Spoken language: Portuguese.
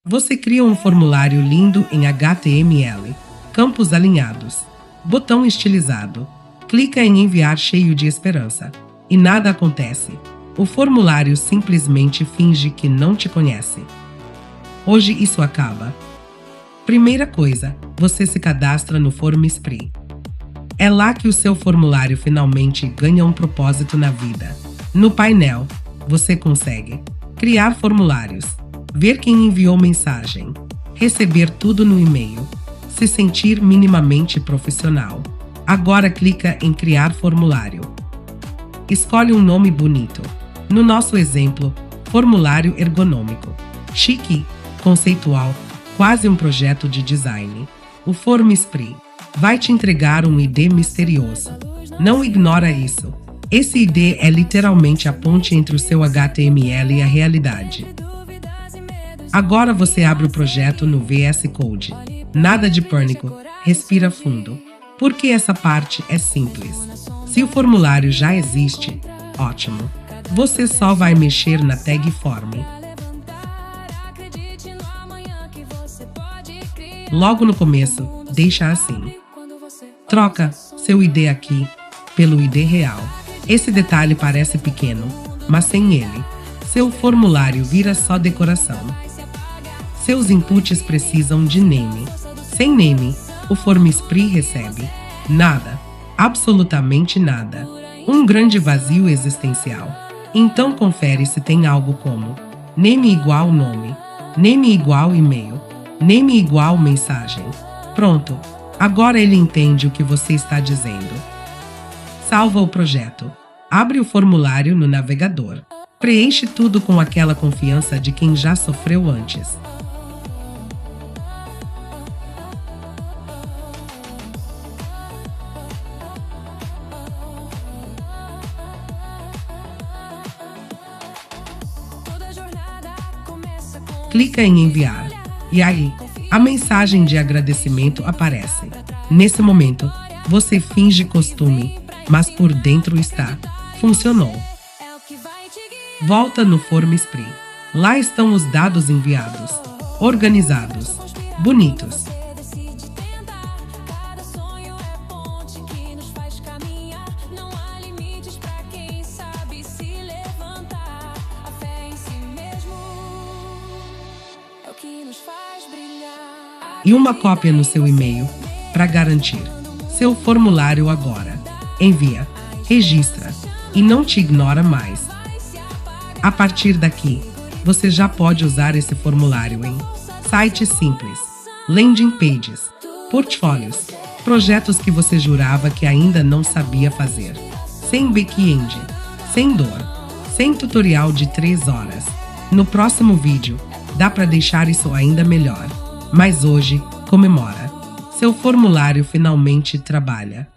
Você cria um formulário lindo em HTML, campos alinhados, botão estilizado, clica em enviar cheio de esperança, e nada acontece. O formulário simplesmente finge que não te conhece. Hoje isso acaba. Primeira coisa, você se cadastra no Formspring. É lá que o seu formulário finalmente ganha um propósito na vida. No painel, você consegue criar formulários, ver quem enviou mensagem, receber tudo no e-mail, se sentir minimamente profissional. Agora clica em criar formulário. Escolhe um nome bonito. No nosso exemplo, formulário ergonômico. Chique, conceitual, quase um projeto de design. O Formspring vai te entregar um ID misterioso. Não ignora isso. Esse ID é literalmente a ponte entre o seu HTML e a realidade. Agora você abre o projeto no VS Code. Nada de pânico, respira fundo. Porque essa parte é simples. Se o formulário já existe, ótimo. Você só vai mexer na tag Form. Logo no começo, deixa assim. Troca seu ID aqui pelo ID real. Esse detalhe parece pequeno, mas sem ele, seu formulário vira só decoração. Seus inputs precisam de name. Sem name, o Formspring recebe nada, absolutamente nada. Um grande vazio existencial. Então confere se tem algo como name igual nome, name igual e-mail, name igual mensagem. Pronto, agora ele entende o que você está dizendo. Salva o projeto. Abre o formulário no navegador. Preenche tudo com aquela confiança de quem já sofreu antes. Clica em enviar. E aí, a mensagem de agradecimento aparece. Nesse momento, você finge costume, mas por dentro está. Funcionou. Volta no Formspring. Lá estão os dados enviados, organizados, bonitos. E uma cópia no seu e-mail para garantir. Seu formulário agora. Envia, registra e não te ignora mais. A partir daqui, você já pode usar esse formulário em sites simples, landing pages, portfólios, projetos que você jurava que ainda não sabia fazer. Sem back-end, sem dor, sem tutorial de 3 horas. No próximo vídeo, dá para deixar isso ainda melhor. Mas hoje, comemora. Seu formulário finalmente trabalha.